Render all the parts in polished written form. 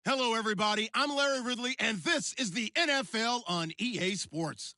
Hello, everybody. I'm Larry Ridley, and this is the NFL on EA Sports.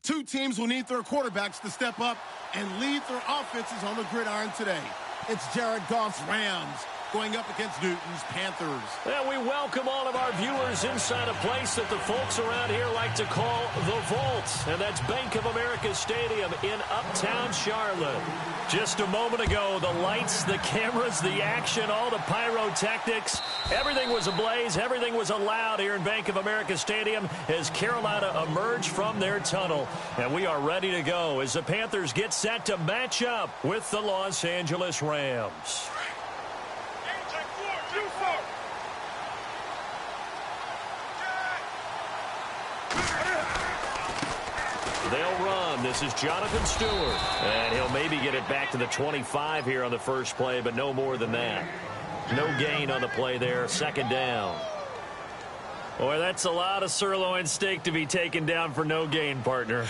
Two teams will need their quarterbacks to step up and lead their offenses on the gridiron today. It's Jared Goff's Rams going up against Newton's Panthers. And we welcome all of our viewers inside a place that the folks around here like to call the Vault. And that's Bank of America Stadium in Uptown Charlotte. Just a moment ago, the lights, the cameras, the action, all the pyrotechnics, everything was ablaze, everything was allowed here in Bank of America Stadium as Carolina emerged from their tunnel. And we are ready to go as the Panthers get set to match up with the Los Angeles Rams. They'll run. This is Jonathan Stewart. And he'll maybe get it back to the 25 here on the first play, but no more than that. No gain on the play there. Second down. Boy, that's a lot of sirloin steak to be taken down for no gain, partner.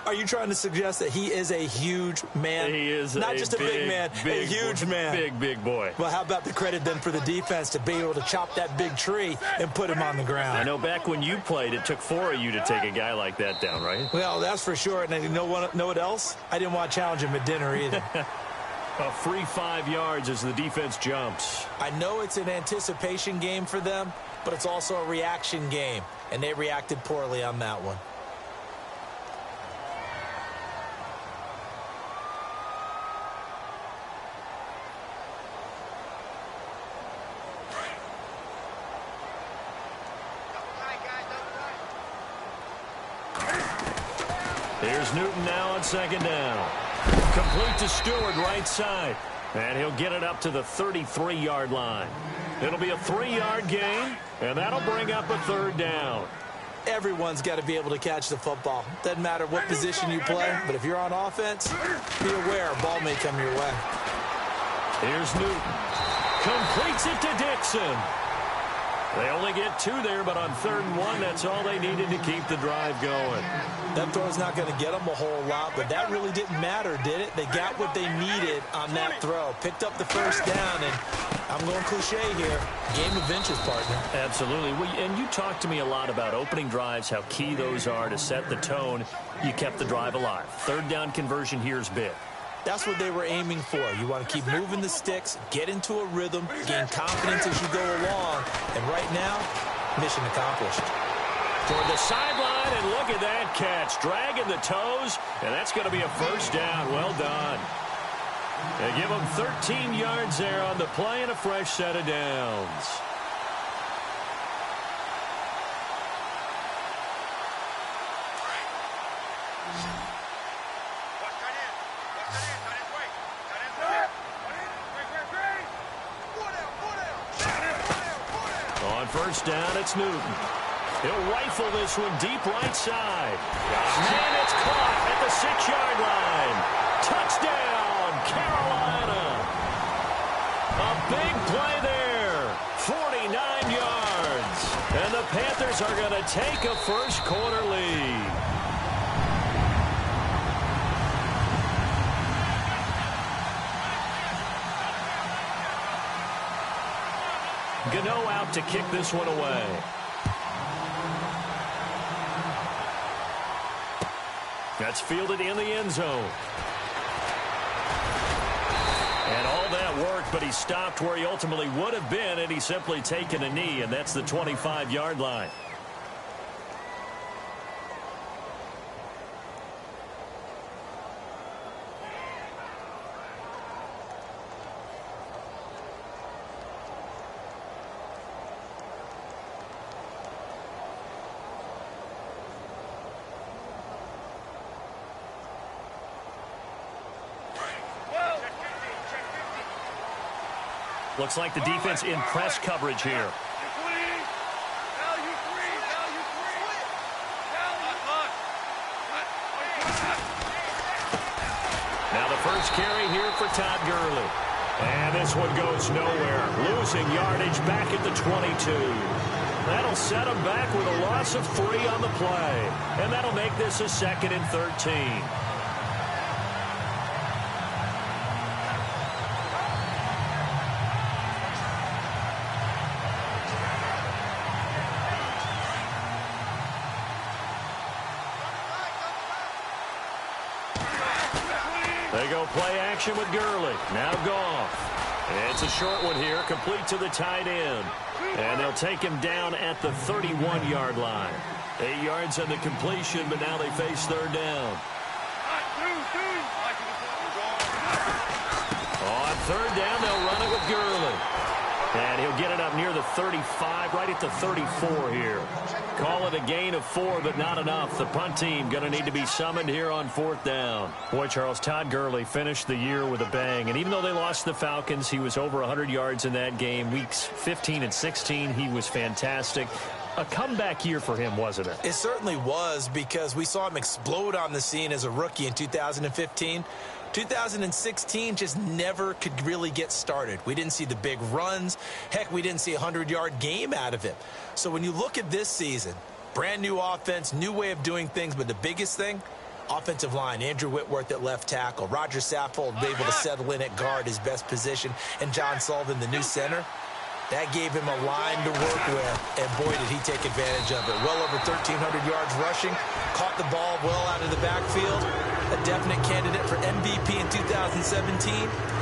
Are you trying to suggest that he is a huge man? He is not just a big man, a huge man. Big boy. Well, how about the credit then for the defense to be able to chop that big tree and put him on the ground? I know back when you played, it took 4 of you to take a guy like that down, right? Well, that's for sure. And you know what else? I didn't want to challenge him at dinner either. A free 5 yards as the defense jumps. I know it's an anticipation game for them, but it's also a reaction game, and they reacted poorly on that one. Here's Newton now on second down. Complete to Stewart, right side. And he'll get it up to the 33-yard line. It'll be a 3-yard gain, and that'll bring up a third down. Everyone's got to be able to catch the football. Doesn't matter what position you play, but if you're on offense, be aware a ball may come your way. Here's Newton. Completes it to Dixon. They only get 2 there, but on 3rd and 1, that's all they needed to keep the drive going. That throw's not going to get them a whole lot, but that really didn't matter, did it? They got what they needed on that throw. Picked up the first down, and I'm going cliche here. Game of inches, partner. Absolutely. And you talked to me a lot about opening drives, how key those are to set the tone. You kept the drive alive. 3rd down conversion here is big. That's what they were aiming for. You want to keep moving the sticks, get into a rhythm, gain confidence as you go along. And right now, mission accomplished. Toward the sideline, and look at that catch. Dragging the toes, and that's going to be a first down. Well done. They give them 13 yards there on the play and a fresh set of downs. On first down, it's Newton. He'll rifle this one deep right side. And it's caught at the 6-yard line. Touchdown, Carolina. A big play there. 49 yards. And the Panthers are going to take a first quarter lead. Gano out to kick this one away. That's fielded in the end zone. And all that worked, but he stopped where he ultimately would have been, and he's simply taken a knee, and that's the 25-yard line. Looks like the defense in press coverage here. Now the first carry here for Todd Gurley. And this one goes nowhere. Losing yardage back at the 22. That'll set him back with a loss of 3 on the play. And that'll make this a 2nd and 13. They go play action with Gurley. Now Goff. It's a short one here, complete to the tight end. And they'll take him down at the 31-yard line. 8 yards on the completion, but now they face third down. On third down, they'll run it with Gurley. And he'll get it up near the 35, right at the 34 here. Call it a gain of 4, but not enough. The punt team going to need to be summoned here on fourth down. Boy, Charles, Todd Gurley finished the year with a bang. And even though they lost the Falcons, he was over 100 yards in that game. Weeks 15 and 16, he was fantastic. A comeback year for him, wasn't it? It certainly was, because we saw him explode on the scene as a rookie in 2015. 2016 just never could really get started. We didn't see the big runs. Heck, we didn't see a 100-yard game out of him. So when you look at this season, brand new offense, new way of doing things, but the biggest thing, offensive line, Andrew Whitworth at left tackle, Roger Saffold able to settle in at guard, his best position, and John Sullivan, the new center. That gave him a line to work with, and boy, did he take advantage of it. Well over 1,300 yards rushing, caught the ball well out of the backfield, a definite candidate for MVP in 2017,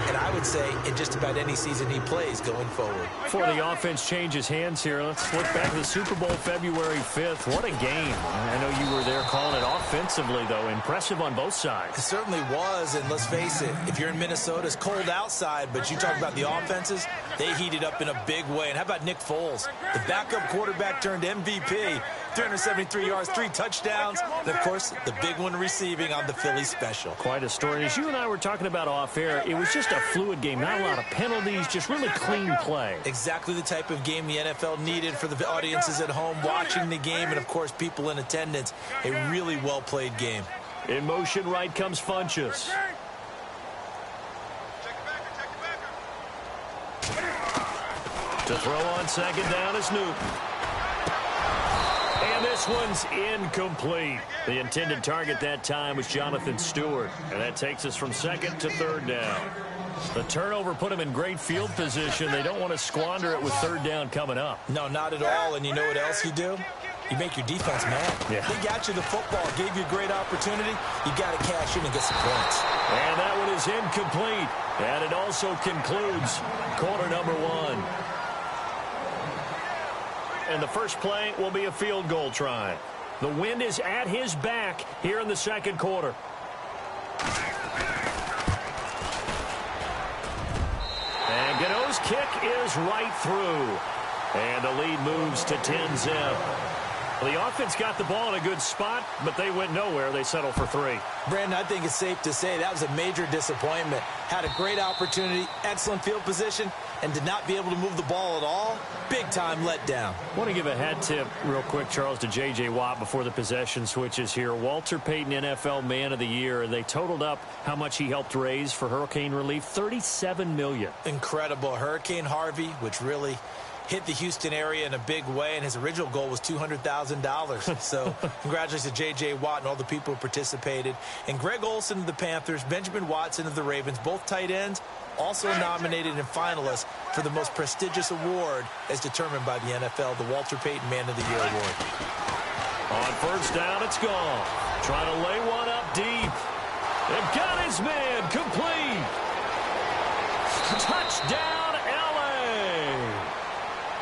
and I would say in just about any season he plays going forward. Before the offense changes hands here, let's look back to the Super Bowl February 5th. What a game. I know you were there calling it offensively, though. Impressive on both sides. It certainly was, and let's face it, if you're in Minnesota, it's cold outside, but you talk about the offenses, they heated up in a big way. And how about Nick Foles, the backup quarterback turned MVP, 373 yards, 3 touchdowns, and of course, the big one receiving on the Philly special. Quite a story. As you and I were talking about off air, it was just a fluid game, not a lot of penalties, just really clean play. Exactly the type of game the NFL needed for the audiences at home watching the game, and of course, people in attendance. A really well-played game. In motion right comes Funchess. To throw on second down is Newton. And this one's incomplete. The intended target that time was Jonathan Stewart. And that takes us from second to third down. The turnover put them in great field position. They don't want to squander it with third down coming up. No, not at all. And you know what else you do? You make your defense mad. Yeah. They got you the football, gave you a great opportunity. You got to cash in and get some points. And that one is incomplete. And it also concludes quarter number 1. And the first play will be a field goal try. The wind is at his back here in the second quarter. And Gano's kick is right through. And the lead moves to 10-zip. The offense got the ball in a good spot, but they went nowhere. They settled for 3. Brandon, I think it's safe to say that was a major disappointment. Had a great opportunity, excellent field position, and did not be able to move the ball at all. Big-time letdown. I want to give a hat tip real quick, Charles, to J.J. Watt before the possession switches here. Walter Payton, NFL Man of the Year. They totaled up how much he helped raise for hurricane relief, $37 million. Incredible. Hurricane Harvey, which really hit the Houston area in a big way, and his original goal was $200,000. So congratulations to J.J. Watt and all the people who participated. And Greg Olsen of the Panthers, Benjamin Watson of the Ravens, both tight ends, also nominated and finalists for the most prestigious award as determined by the NFL, the Walter Payton Man of the Year Award. On first down, it's gone. Trying to lay one up deep. And got his man complete. Touchdown, L.A.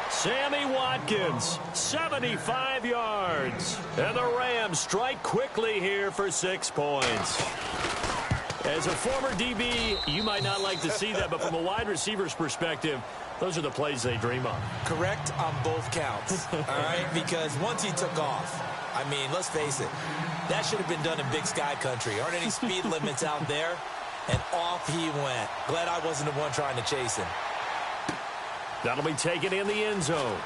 Sammy Watkins, 75 yards. And the Rams strike quickly here for 6 points. As a former DB, you might not like to see that, but from a wide receiver's perspective, those are the plays they dream of. Correct on both counts, all right? Because once he took off, I mean, let's face it, that should have been done in Big Sky Country. Aren't any speed limits out there? And off he went. Glad I wasn't the one trying to chase him. That'll be taken in the end zone.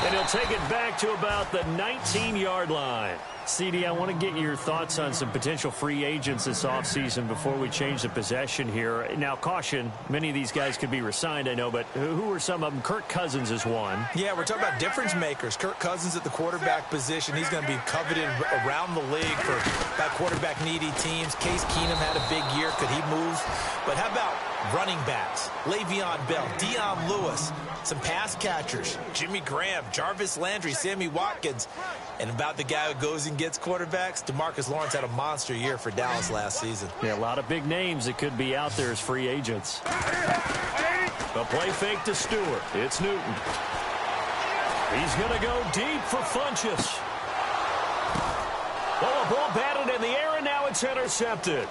And he'll take it back to about the 19-yard line. CD, I want to get your thoughts on some potential free agents this offseason before we change the possession here. Now, caution, many of these guys could be re-signed, I know, but who are some of them? Kirk Cousins is one. Yeah, we're talking about difference makers. Kirk Cousins at the quarterback position. He's going to be coveted around the league by quarterback-needy teams. Case Keenum had a big year. Could he move? But how about running backs? Le'Veon Bell, Dion Lewis, some pass catchers, Jimmy Graham, Jarvis Landry, Sammy Watkins, and about the guy who goes and gets quarterbacks, DeMarcus Lawrence had a monster year for Dallas last season. Yeah, a lot of big names that could be out there as free agents. A play fake to Stewart. It's Newton. He's going to go deep for Funchess. Oh, a ball batted in the air, and now it's intercepted.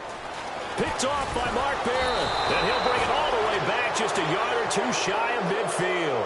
Picked off by Mark Barron. And he'll bring it all the way back just a yard or two shy of midfield.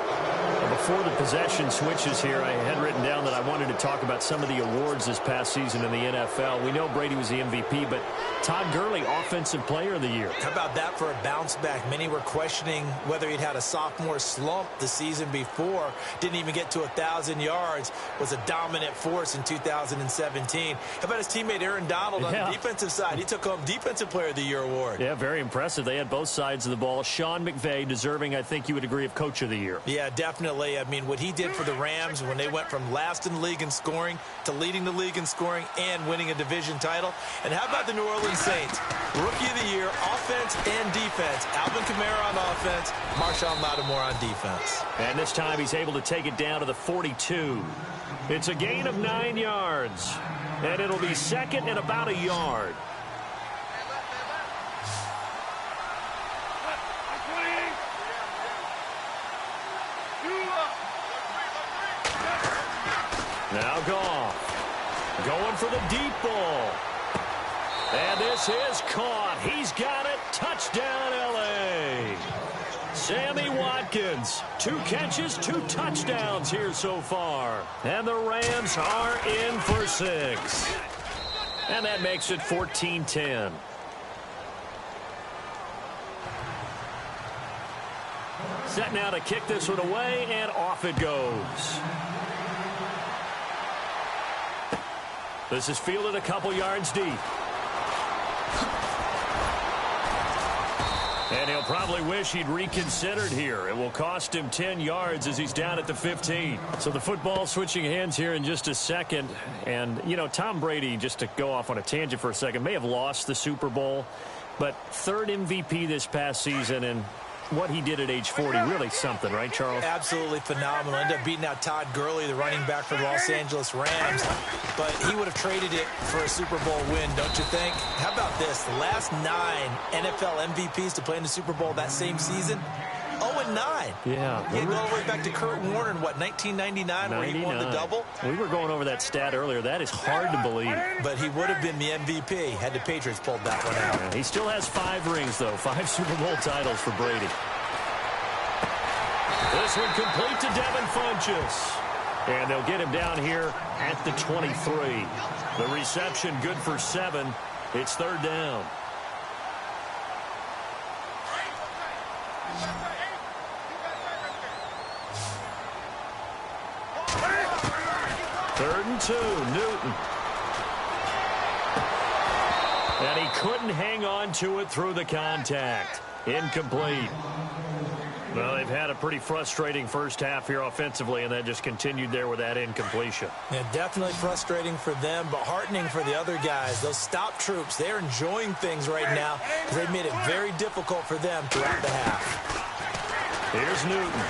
Before the possession switches here, I had written down that I wanted to talk about some of the awards this past season in the NFL. We know Brady was the MVP, but Todd Gurley, Offensive Player of the Year. How about that for a bounce back? Many were questioning whether he'd had a sophomore slump the season before. Didn't even get to 1,000 yards. Was a dominant force in 2017. How about his teammate Aaron Donald on the defensive side? He took home Defensive Player of the Year award. Yeah, very impressive. They had both sides of the ball. Sean McVay deserving, I think you would agree, of Coach of the Year. Yeah, definitely. I mean, what he did for the Rams when they went from last in the league in scoring to leading the league in scoring and winning a division title. And how about the New Orleans Saints? Rookie of the Year, offense and defense. Alvin Kamara on offense, Marshawn Lattimore on defense. And this time he's able to take it down to the 42. It's a gain of 9 yards. And it'll be second and about a yard. Now Goff going for the deep ball. And this is caught. He's got it. Touchdown, L.A. Sammy Watkins. 2 catches, 2 touchdowns here so far. And the Rams are in for 6. And that makes it 14-10. Set now to kick this one away, and off it goes. This is fielded a couple yards deep. And he'll probably wish he'd reconsidered here. It will cost him 10 yards as he's down at the 15. So the football switching hands here in just a second. And, you know, Tom Brady, just to go off on a tangent for a second, may have lost the Super Bowl, but 3rd MVP this past season, and what he did at age 40, really something, right, Charles? Absolutely phenomenal. Ended up beating out Todd Gurley, the running back for the Los Angeles Rams. But he would have traded it for a Super Bowl win, don't you think? How about this? The last 9 NFL MVPs to play in the Super Bowl that same season, 0-9. Yeah. You go all the way back to Kurt Warner in, what, 1999, where he won the double? We were going over that stat earlier. That is hard to believe. But he would have been the MVP had the Patriots pulled that one out. Yeah, he still has 5 rings, though. 5 Super Bowl titles for Brady. This one complete to Devin Funchess. And they'll get him down here at the 23. The reception good for 7. It's 3rd down. Third and 2, Newton. And he couldn't hang on to it through the contact. Incomplete. Well, they've had a pretty frustrating first half here offensively, and that just continued there with that incompletion. Yeah, definitely frustrating for them, but heartening for the other guys. Those stop troops, they're enjoying things right now because they've made it very difficult for them throughout the half. Here's Newton.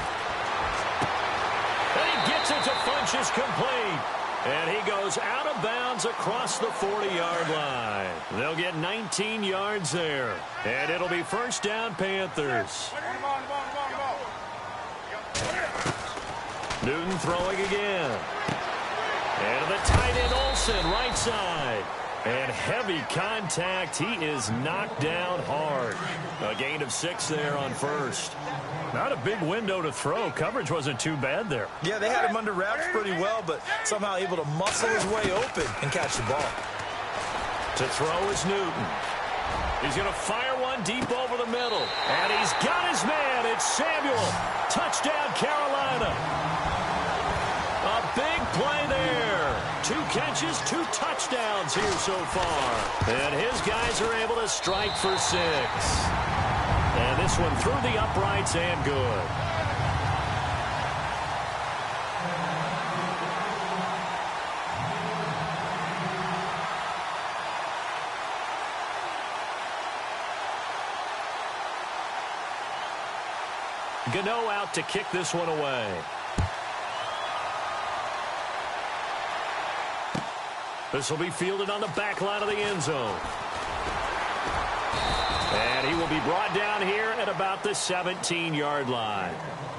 And he gets it to Funchess complete. And he goes out of bounds across the 40-yard line. They'll get 19 yards there. And it'll be first down, Panthers. Newton throwing again. And the tight end Olsen, right side. And heavy contact. He is knocked down hard. A gain of 6 there on first. Not a big window to throw. Coverage wasn't too bad there. Yeah, they had him under wraps pretty well, but somehow able to muscle his way open and catch the ball. To throw is Newton. He's going to fire one deep over the middle. And he's got his man. It's Samuel. Touchdown, Carolina. A big play there. 2 catches, 2 touchdowns here so far. And his guys are able to strike for 6. And this one through the uprights and good. Gano out to kick this one away. This will be fielded on the back line of the end zone. And he will be brought down here at about the 17-yard line.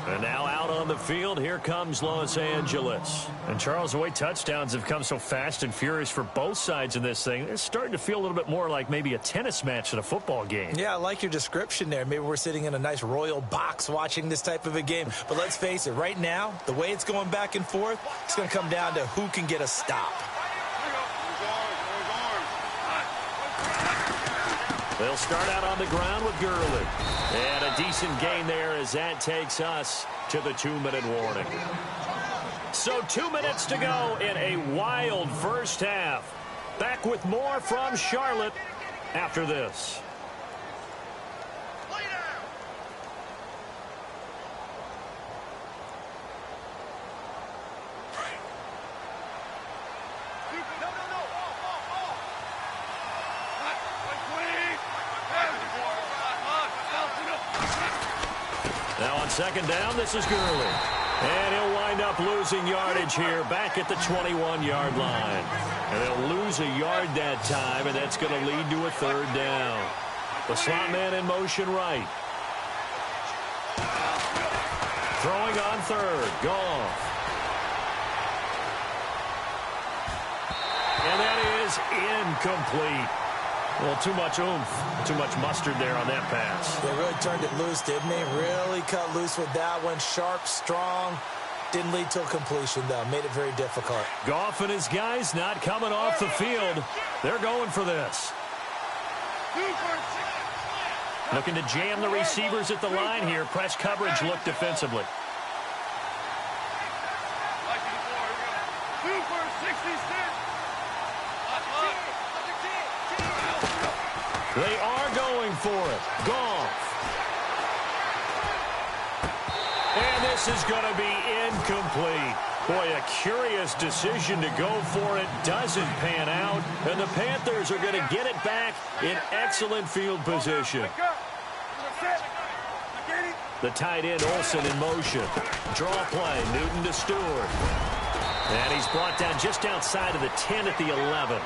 And now out on the field, here comes Los Angeles. And, Charles, the way touchdowns have come so fast and furious for both sides in this thing, it's starting to feel a little bit more like maybe a tennis match in a football game. Yeah, I like your description there. Maybe we're sitting in a nice royal box watching this type of a game. But let's face it, right now, the way it's going back and forth, it's going to come down to who can get a stop. They'll start out on the ground with Gurley. And a decent gain there as that takes us to the 2-minute warning. So 2 minutes to go in a wild first half. Back with more from Charlotte after this. Now on second down, this is Gurley. And he'll wind up losing yardage here back at the 21-yard line. And they'll lose a yard that time, and that's going to lead to a third down. The slot man in motion right. Throwing on third. Goff. And that is incomplete. Well, too much oomph, too much mustard there on that pass. They really turned it loose, didn't they? Really cut loose with that one. Sharp, strong. Didn't lead to a completion, though. Made it very difficult. Goff and his guys not coming off the field. They're going for this. Looking to jam the receivers at the line here. Press coverage look defensively. They are going for it. Goff. And this is going to be incomplete. Boy, a curious decision to go for it. Doesn't pan out. And the Panthers are going to get it back in excellent field position. The tight end, Olsen, in motion. Draw play, Newton to Stewart. And he's brought down just outside of the 10 at the 11.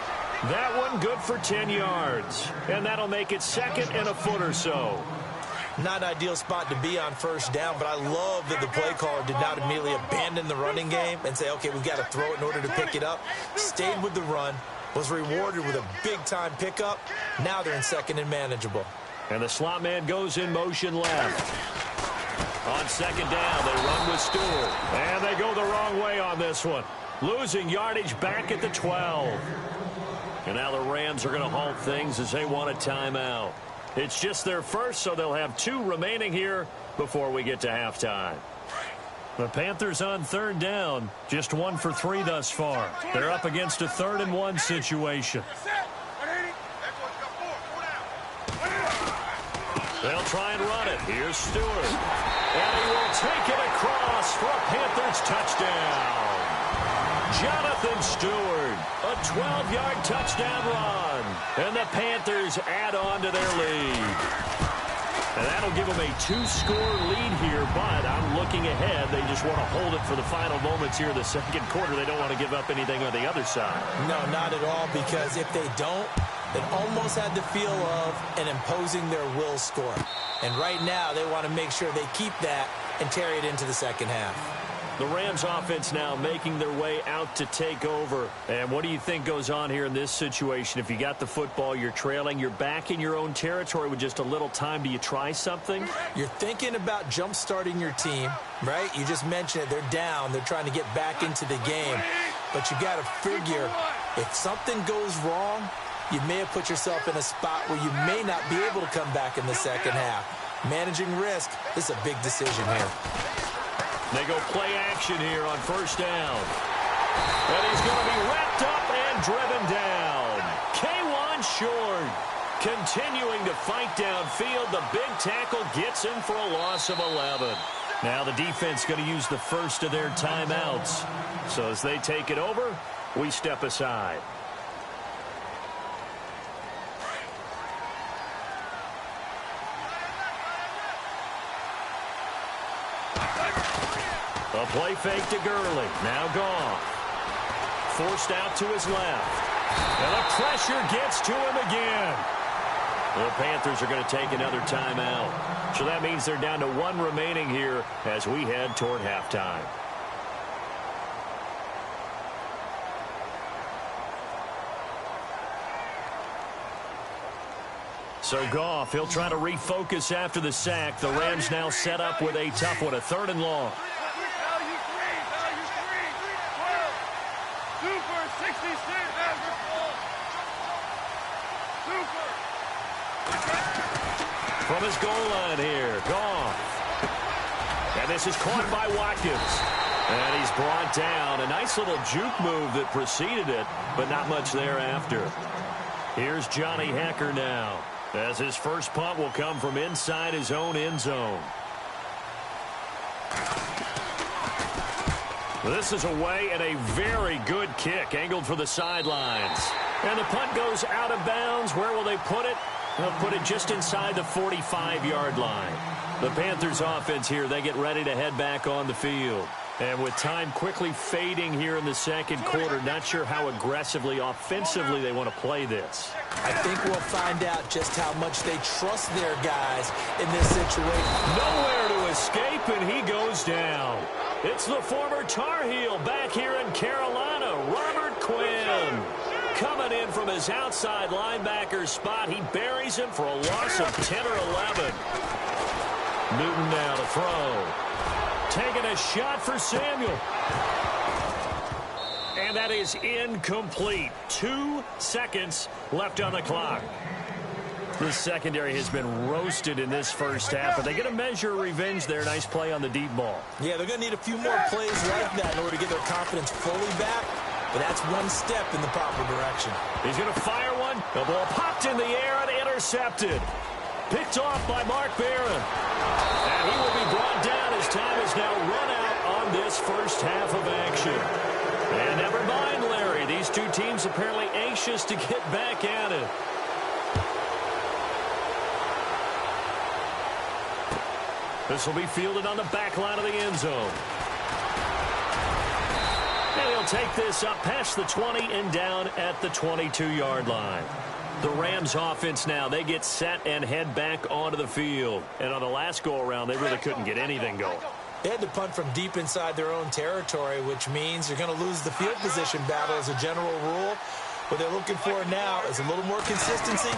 That one good for 10 yards. And that'll make it second and a foot or so. Not an ideal spot to be on first down, but I love that the play caller did not immediately abandon the running game and say, okay, we've got to throw it in order to pick it up. Stayed with the run, was rewarded with a big-time pickup. Now they're in second and manageable. And the slot man goes in motion left. On second down, they run with Stewart. And they go the wrong way on this one. Losing yardage back at the 12. And now the Rams are going to halt things as they want a timeout. It's just their first, so they'll have 2 remaining here before we get to halftime. The Panthers on third down, just 1 for 3 thus far. They're up against a 3rd and 1 situation. They'll try and run it. Here's Stewart. And he will take it across for a Panthers touchdown. Jonathan Stewart, a 12-yard touchdown run. And the Panthers add on to their lead. And that'll give them a 2-score lead here, but I'm looking ahead. They just want to hold it for the final moments here in the second quarter. They don't want to give up anything on the other side. No, not at all, because if they don't, it almost had the feel of an imposing their will score. And right now, they want to make sure they keep that and carry it into the second half. The Rams offense now making their way out to take over. And what do you think goes on here in this situation? If you got the football, you're trailing, you're back in your own territory with just a little time. Do you try something? You're thinking about jump-starting your team, right? You just mentioned it. They're down. They're trying to get back into the game. But you got to figure if something goes wrong, you may have put yourself in a spot where you may not be able to come back in the second half. Managing risk is a big decision here. They go play action here on first down. And he's going to be wrapped up and driven down. K1 short. Continuing to fight downfield. The big tackle gets him for a loss of 11. Now the defense going to use the first of their timeouts. So as they take it over, we step aside. A play fake to Gurley. Now Goff. Forced out to his left. And the pressure gets to him again. The Panthers are going to take another timeout. So that means they're down to one remaining here as we head toward halftime. So Goff, he'll try to refocus after the sack. The Rams now set up with a tough one, a 3rd and long. From his goal line here, Goff. And this is caught by Watkins. And he's brought down. A nice little juke move that preceded it, but not much thereafter. Here's Johnny Hekker now, as his first punt will come from inside his own end zone. This is away and a very good kick, angled for the sidelines. And the punt goes out of bounds. Where will they put it? They'll put it just inside the 45-yard line. The Panthers offense here, they get ready to head back on the field. And with time quickly fading here in the second quarter, not sure how aggressively, offensively they want to play this. I think we'll find out just how much they trust their guys in this situation. Nowhere to escape, and he goes down. It's the former Tar Heel back here in Carolina, Robert Quinn. Coming in from his outside linebacker spot, he buries him for a loss of 10 or 11. Newton now to throw. Taking a shot for Samuel. And that is incomplete. 2 seconds left on the clock. The secondary has been roasted in this first half, but they get a measure of revenge there. Nice play on the deep ball. Yeah, they're going to need a few more plays like that in order to get their confidence fully back. But that's one step in the proper direction. He's going to fire one. The ball popped in the air and intercepted. Picked off by Mark Barron. And he will be brought down as time is now run out on this first half of action. And never mind, Larry. These two teams apparently anxious to get back at it. This will be fielded on the back line of the end zone. And he'll take this up past the 20 and down at the 22-yard line. The Rams offense now, they get set and head back onto the field. And on the last go-around, they really couldn't get anything going. They had to punt from deep inside their own territory, which means you're going to lose the field position battle as a general rule. What they're looking for now is a little more consistency,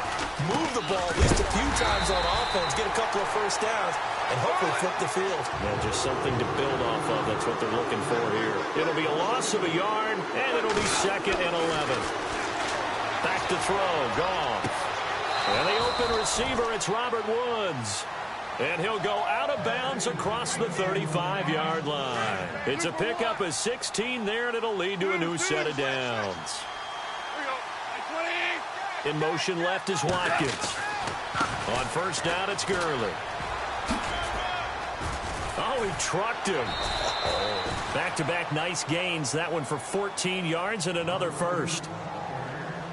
move the ball at least a few times on offense, get a couple of first downs, and hopefully flip the field. Yeah, just something to build off of. That's what they're looking for here. It'll be a loss of a yard, and it'll be 2nd and 11. Back to throw, Goff. And the open receiver, it's Robert Woods. And he'll go out of bounds across the 35-yard line. It's a pickup of 16 there, and it'll lead to a new set of downs. In motion left is Watkins. On first down, it's Gurley. Oh, he trucked him. Back-to-back nice gains. That one for 14 yards and another first.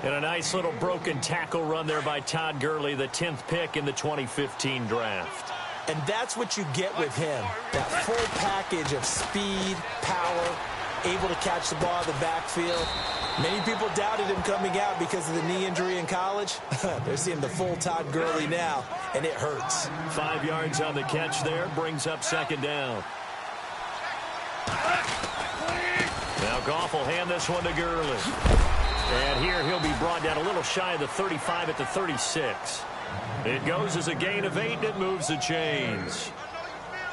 And a nice little broken tackle run there by Todd Gurley, the 10th pick in the 2015 draft. And that's what you get with him. That full package of speed, power, able to catch the ball out of the backfield. Many people doubted him coming out because of the knee injury in college. They're seeing the full Todd Gurley now, and it hurts. 5 yards on the catch there, brings up 2nd down. Now Goff will hand this one to Gurley. And here he'll be brought down a little shy of the 35 at the 36. It goes as a gain of 8, and it moves the chains.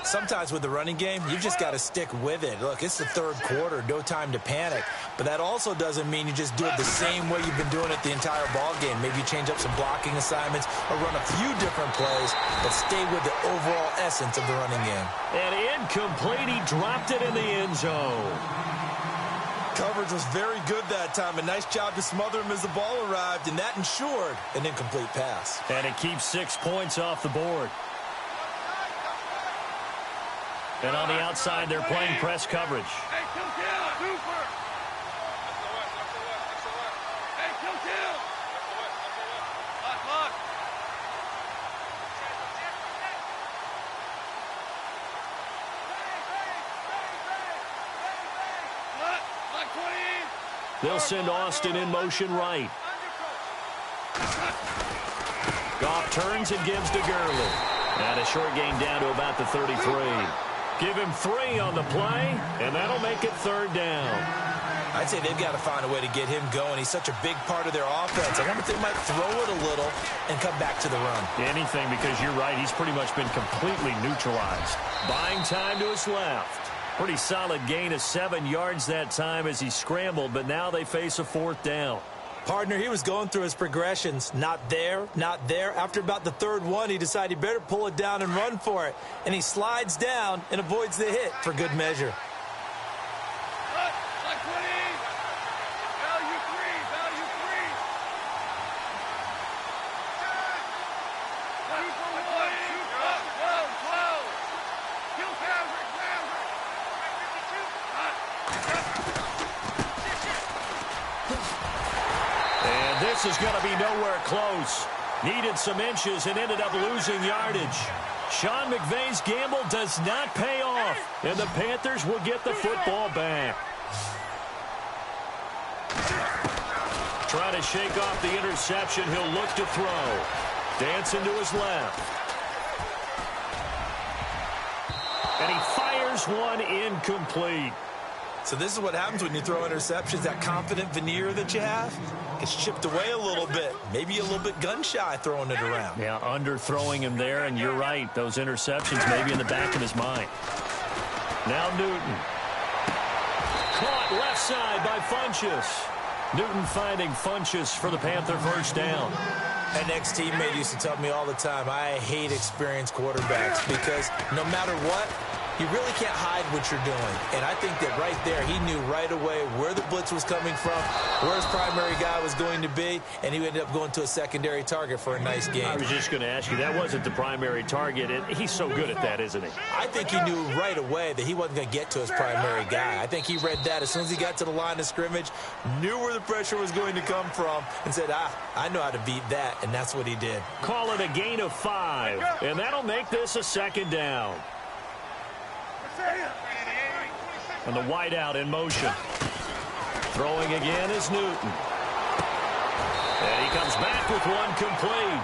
Sometimes with the running game, you've just got to stick with it. Look, it's the 3rd quarter, no time to panic. But that also doesn't mean you just do it the same way you've been doing it the entire ball game. Maybe you change up some blocking assignments or run a few different plays, but stay with the overall essence of the running game. And incomplete, he dropped it in the end zone. Coverage was very good that time. A nice job to smother him as the ball arrived, and that ensured an incomplete pass. And it keeps 6 points off the board. And on the outside, they're playing press coverage. Hey, kill. Super. Hey, kill. Lock. Lock 20. They'll send Austin in motion right. Goff turns and gives to Gurley. And a short gain down to about the 33. Give him 3 on the play, and that'll make it 3rd down. I'd say they've got to find a way to get him going. He's such a big part of their offense. I wonder if they might throw it a little and come back to the run. Anything, because you're right. He's pretty much been completely neutralized. Buying time to his left. Pretty solid gain of 7 yards that time as he scrambled, but now they face a 4th down. Partner, he was going through his progressions. Not there, not there. After about the 3rd one, he decided he better pull it down and run for it. And he slides down and avoids the hit for good measure. This is going to be nowhere close. Needed some inches and ended up losing yardage. Sean McVay's gamble does not pay off, and the Panthers will get the football back. Trying to shake off the interception. He'll look to throw. Dancing to his left. And he fires one incomplete. So this is what happens when you throw interceptions. That confident veneer that you have gets chipped away a little bit. Maybe a little bit gun-shy throwing it around. Yeah, underthrowing him there, and you're right. Those interceptions may be in the back of his mind. Now Newton. Caught left side by Funchess. Newton finding Funchess for the Panther 1st down. An ex-teammate used to tell me all the time, I hate experienced quarterbacks because no matter what, you really can't hide what you're doing. And I think that right there, he knew right away where the blitz was coming from, where his primary guy was going to be, and he ended up going to a secondary target for a nice game. I was just going to ask you, that wasn't the primary target, and he's so good at that, isn't he? I think he knew right away that he wasn't going to get to his primary guy. I think he read that as soon as he got to the line of scrimmage, knew where the pressure was going to come from, and said, I know how to beat that, and that's what he did. Call it a gain of 5, and that'll make this a 2nd down. And the wideout in motion. Throwing again is Newton. And he comes back with one complete.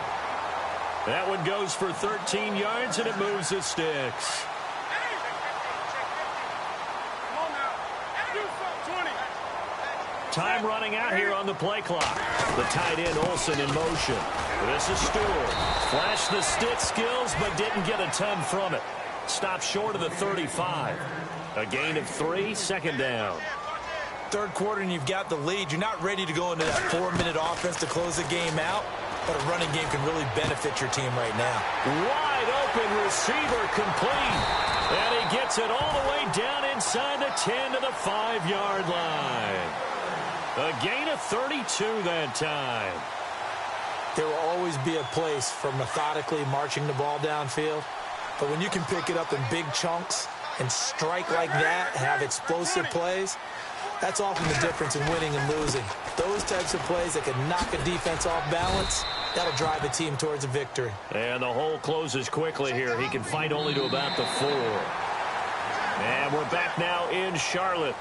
That one goes for 13 yards, and it moves the sticks. Time running out here on the play clock. The tight end Olsen in motion. This is Stewart. Flashed the stick skills, but didn't get a ton from it. Stopped short of the 35. A gain of 3, 2nd down. 3rd quarter and you've got the lead. You're not ready to go into that 4-minute offense to close the game out, but a running game can really benefit your team right now. Wide open receiver complete. And he gets it all the way down inside the 10 to the 5-yard line. A gain of 32 that time. There will always be a place for methodically marching the ball downfield. But when you can pick it up in big chunks and strike like that and have explosive plays, that's often the difference in winning and losing. Those types of plays that can knock a defense off balance, that'll drive a team towards a victory. And the hole closes quickly here. He can fight only to about the 4. And we're back now in Charlotte.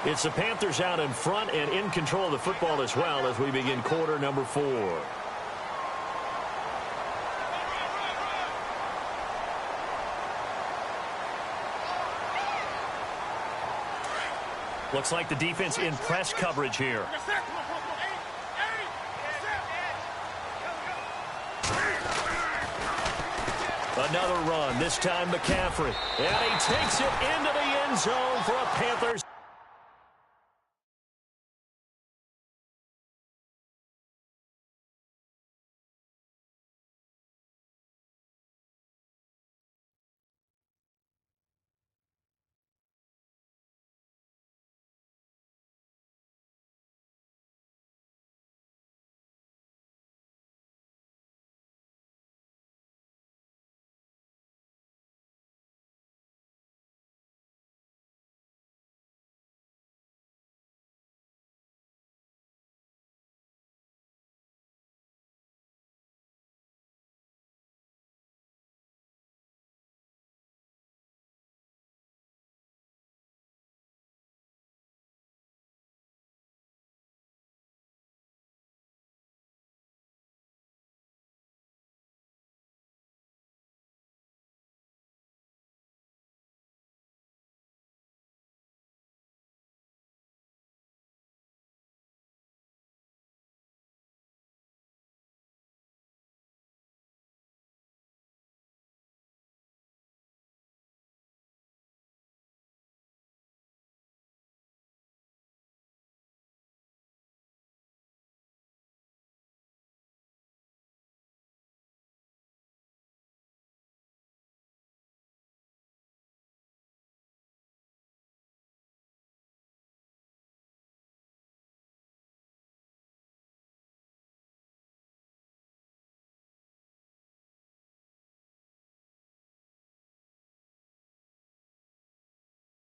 It's the Panthers out in front and in control of the football as well as we begin quarter number 4. Looks like the defense in press coverage here. Another run, this time McCaffrey. And he takes it into the end zone for a Panthers